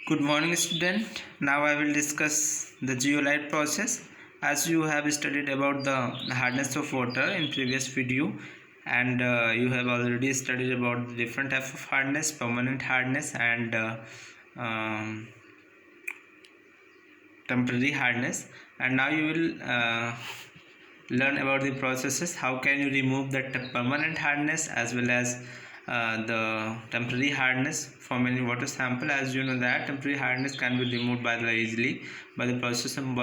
Good morning, student. Now I will discuss the zeolite process. As you have studied about the hardness of water in previous video, and you have already studied about the different types of hardness, permanent hardness, and temporary hardness. And now you will learn about the processes. How can you remove the permanent hardness as well as the temporary hardness from any water sample. As you know that temporary hardness can be removed easily by the process of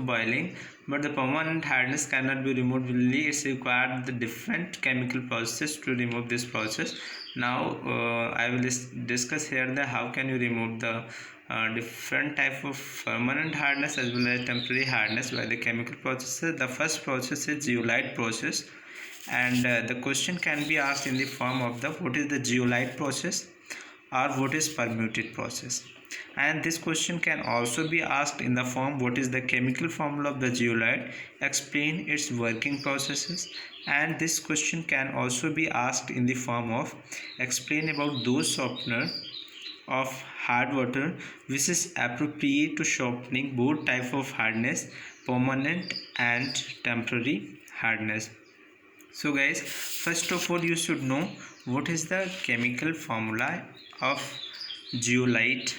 boiling, but the permanent hardness cannot be removed easily. It's required the different chemical process to remove this process. Now I will discuss here the how can you remove the different type of permanent hardness as well as temporary hardness by the chemical processes. The first process is zeolite process, and the question can be asked in the form of the what is the zeolite process or what is permuted process. And this question can also be asked in the form what is the chemical formula of the zeolite, explain its working processes. And this question can also be asked in the form of explain about those softener of hard water which is appropriate to softening both type of hardness, permanent and temporary hardness. So guys, first of all you should know what is the chemical formula of zeolite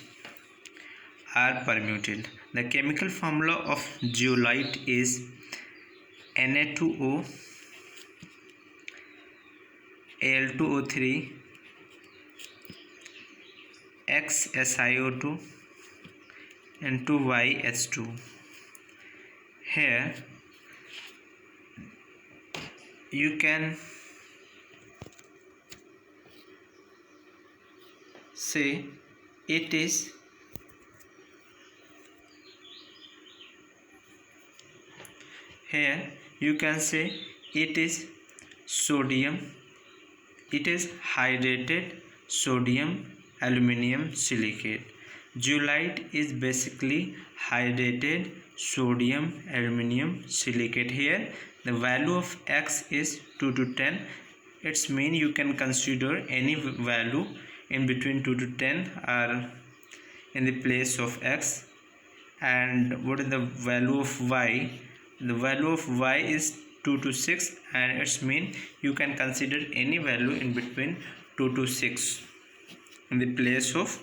or permuted. The chemical formula of zeolite is Na2O, Al2O3, XSiO2 and 2YH2. Here you can say it is sodium, it is hydrated sodium aluminum silicate. Zeolite is basically hydrated sodium aluminum silicate. Here the value of X is 2 to 10. It's mean you can consider any value in between 2 to 10 or in the place of X. And what is the value of Y? The value of Y is 2 to 6, and it's mean you can consider any value in between 2 to 6 in the place of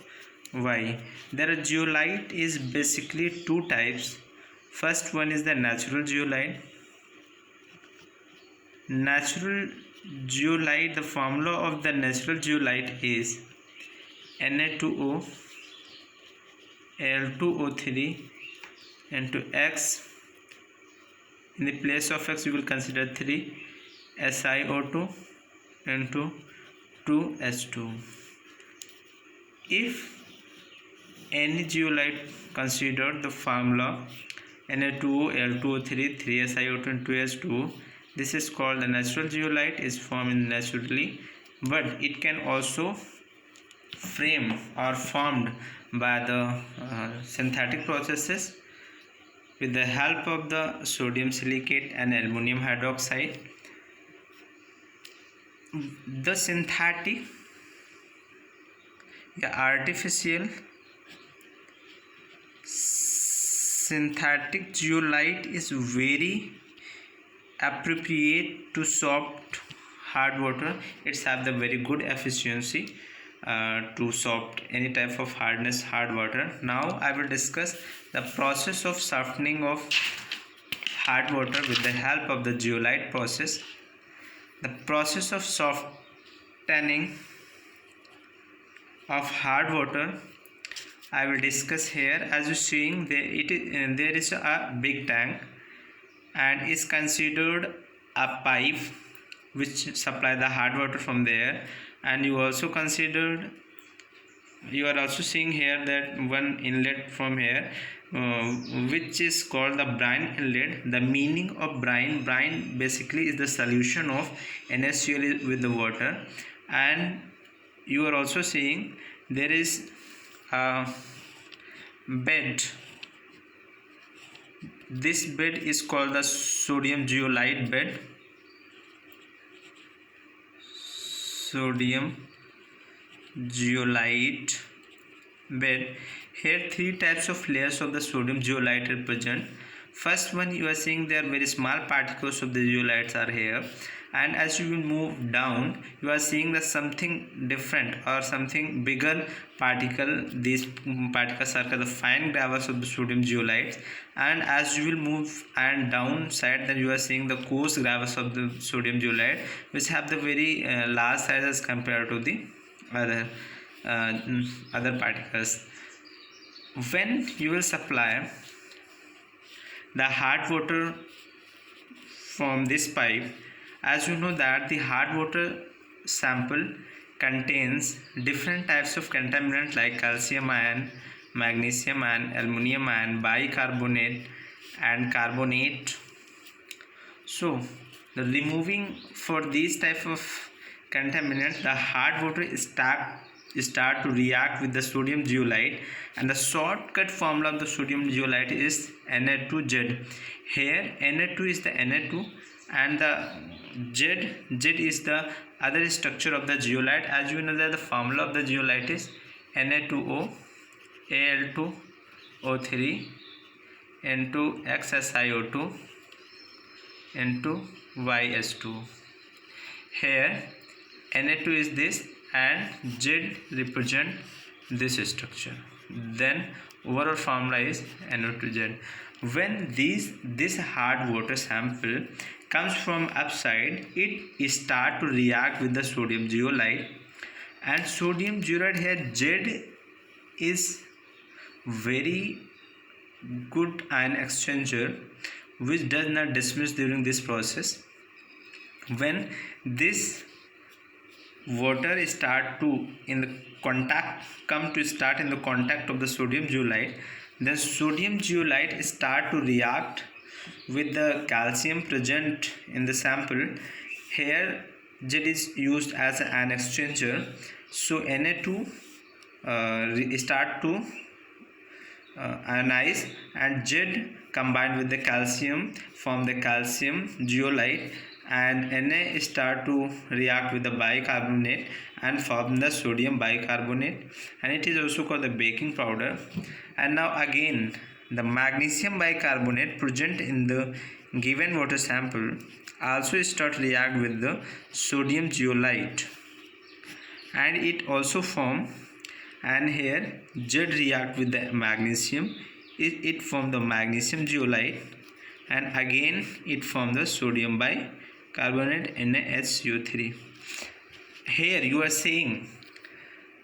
Y. There are zeolite is basically two types. First one is the natural zeolite. Natural zeolite, the formula of the natural zeolite is Na2O, Al2O3 into X. In the place of X you will consider 3, SiO2 into 2H2. If any zeolite considered the formula Na2O, Al2O3, 3SiO2 and 2H2, this is called the natural zeolite, is formed naturally, but it can also frame or formed by the synthetic processes with the help of the sodium silicate and aluminum hydroxide. The artificial synthetic zeolite is very appropriate to soft hard water. It's have the very good efficiency to soft any type of hardness hard water. Now I will discuss the process of softening of hard water with the help of the zeolite process. The process of softening of hard water I will discuss here. As you seeing there is a big tank and is considered a pipe which supply the hard water from there, and you are also seeing here that one inlet from here which is called the brine inlet. The meaning of brine basically is the solution of NaCl with the water. And you are also seeing there is a bed. This bed is called the sodium zeolite bed. Sodium zeolite bed. Here three types of layers of the sodium zeolite are present. First one, you are seeing there very small particles of the zeolites are here, and as you will move down you are seeing that something different or something bigger particle. These particles are called the fine gravels of the sodium zeolites, and as you will move and downside, then you are seeing the coarse gravels of the sodium zeolite, which have the very large size as compared to the other other particles. When you will supply the hot water from this pipe, as you know that the hot water sample contains different types of contaminants like calcium ion, magnesium ion, aluminum ion, bicarbonate and carbonate. So the removing for these type of contaminants, the hard water start to react with the sodium zeolite, and the shortcut formula of the sodium zeolite is Na2Z. Here Na2 is the Na2 and the Z is the other structure of the zeolite. As you know that the formula of the zeolite is Na2O, Al2O3 into XSiO2 into YS2. Here Na2 is this and Z represent this structure. Then overall formula is NO2Z. When this hard water sample comes from upside, it start to react with the sodium zeolite, and sodium zeolite here Z is very good ion exchanger which does not dismiss during this process. When this water start to in the contact come to start in the contact of the sodium zeolite, then sodium zeolite start to react with the calcium present in the sample. Here Z is used as an exchanger, so Na2 start to ionize, and Z combined with the calcium form the calcium zeolite, and Na start to react with the bicarbonate and form the sodium bicarbonate, and it is also called the baking powder. And now again the magnesium bicarbonate present in the given water sample also start react with the sodium zeolite, and it also form, and here Z react with the magnesium, it form the magnesium zeolite, and again it form the sodium bicarbonate NaHCO3. Here you are saying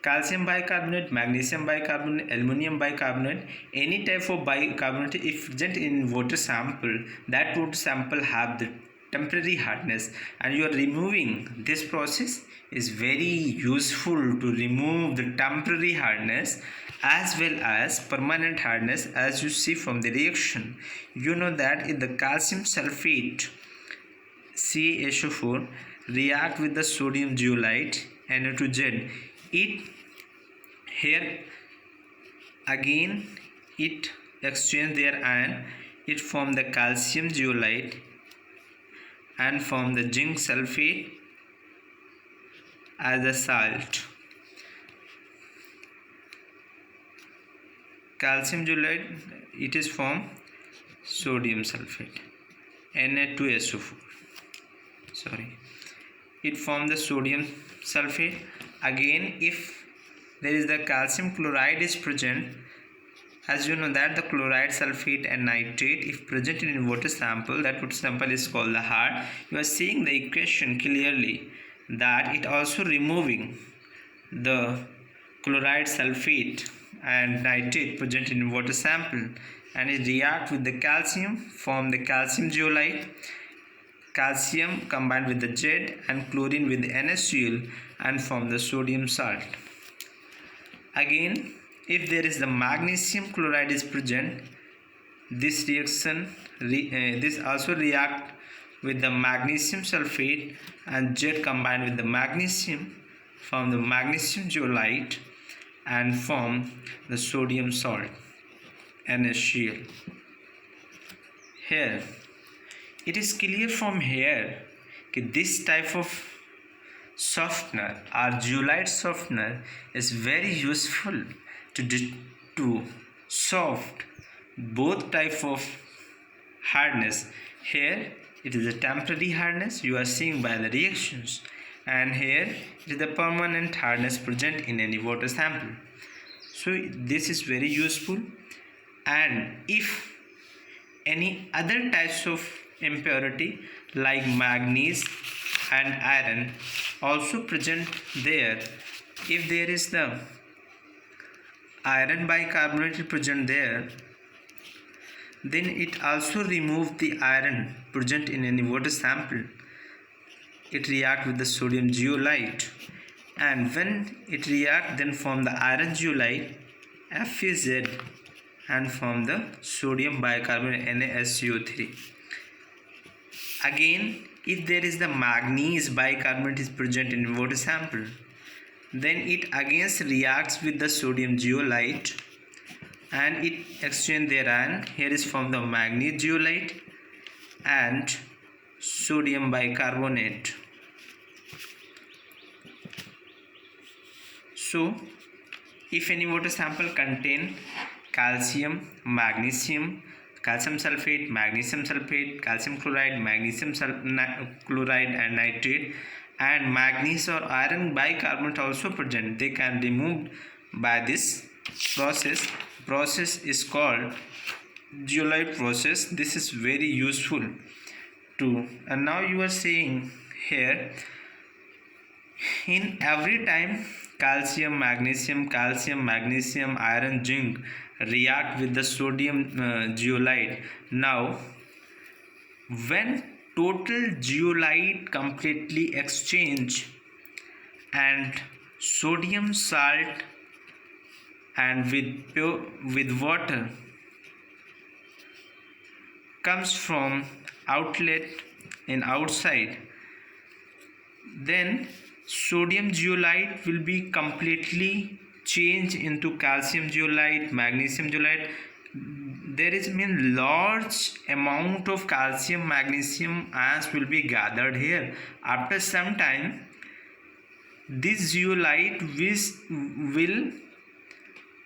calcium bicarbonate, magnesium bicarbonate, aluminum bicarbonate, any type of bicarbonate if present in water sample, that water sample have the temporary hardness, and you are removing this process is very useful to remove the temporary hardness as well as permanent hardness. As you see from the reaction, you know that if the calcium sulfate CaSO4 react with the sodium zeolite Na2Z, it here again it exchange their ion, it form the calcium zeolite and form the zinc sulfate as a salt. Calcium zeolite, it is form sodium sulfate Na2SO4, sorry, it form the sodium sulfate. Again if there is the calcium chloride is present, as you know that the chloride, sulfate and nitrate if present in water sample, that water sample is called the hard. You are seeing the equation clearly that it also removing the chloride, sulfate and nitrate present in water sample, and it react with the calcium, form the calcium zeolite, calcium combined with the Z and chlorine with the NaCl and form the sodium salt. Again if there is the magnesium chloride is present, this reaction this also react with the magnesium sulfate and Z combined with the magnesium form the magnesium zeolite and form the sodium salt NaCl. Here it is clear from here that this type of softener or zeolite softener is very useful to soft both type of hardness. Here it is a temporary hardness you are seeing by the reactions, and here it is the permanent hardness present in any water sample. So this is very useful. And if any other types of impurity like manganese and iron also present there, if there is the iron bicarbonate present there, then it also remove the iron present in any water sample. It react with the sodium zeolite, and when it react, then form the iron zeolite FeZ and form the sodium bicarbonate NaSCO3. Again, if there is the manganese bicarbonate is present in water sample, then it again reacts with the sodium zeolite and it exchange their ion. Here is from the manganese zeolite and sodium bicarbonate. So if any water sample contain calcium, magnesium, calcium sulfate, magnesium sulfate, calcium chloride, magnesium chloride and nitrate, and manganese or iron bicarbonate also present, they can remove by this process. Process is called zeolite process. This is very useful too. And now you are saying here, in every time calcium, magnesium, iron, zinc react with the sodium zeolite. Now when total zeolite completely exchange and sodium salt and with water comes from outlet in outside, then sodium zeolite will be completely changed into calcium zeolite, magnesium zeolite. There is large amount of calcium, magnesium ions will be gathered here. After some time, this zeolite will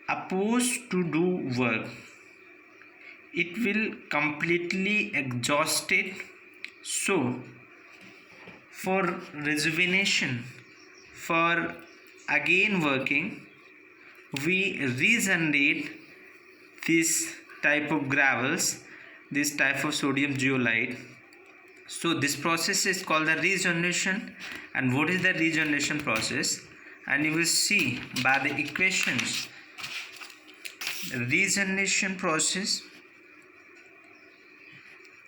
opposed to do work. It will completely exhausted. So for rejuvenation, for again working, we regenerate this type of gravels, this type of sodium zeolite. So this process is called the regeneration. And what is the regeneration process? And you will see by the equations, regeneration process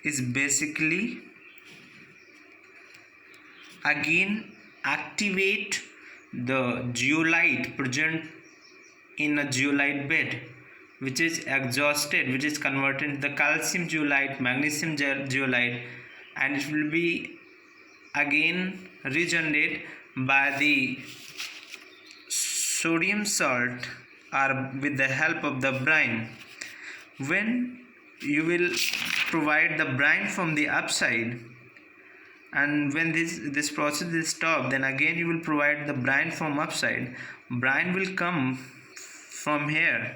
is basically again activate the zeolite present in a zeolite bed, which is exhausted, which is converted into the calcium zeolite, magnesium zeolite, and it will be again regenerated by the sodium salt or with the help of the brine. When you will provide the brine from the upside, and when this process is stopped, then again you will provide the brine from upside. Brine will come from here,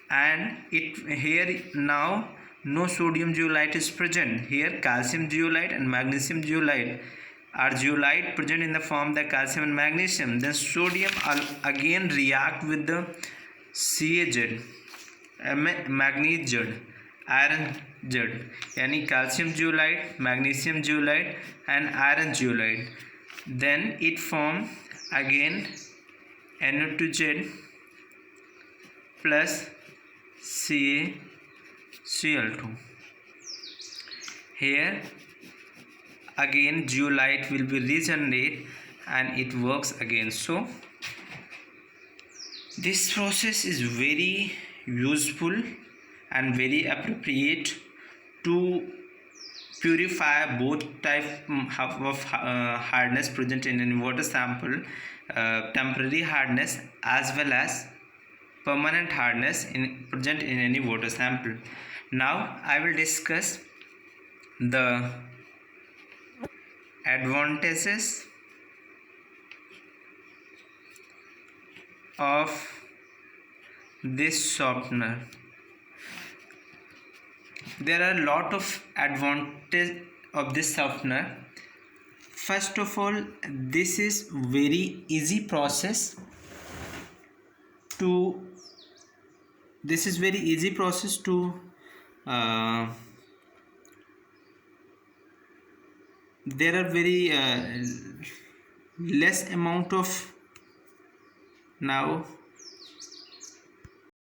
and it here now no sodium zeolite is present. Here calcium zeolite and magnesium zeolite are zeolite present in the form the calcium and magnesium. Then sodium again react with the CaZ, manganese Z, iron Z, yani calcium zeolite, magnesium zeolite and iron zeolite. Then it form again NO2Z plus CaCl2. Here again zeolite will be regenerated and it works again. So this process is very useful and very appropriate to purify both type of hardness present in a water sample, temporary hardness as well as permanent hardness present in any water sample. Now I will discuss the advantages of this softener. There are a lot of advantages of this softener. First of all, this is very easy process to uh, there are very less amount of, now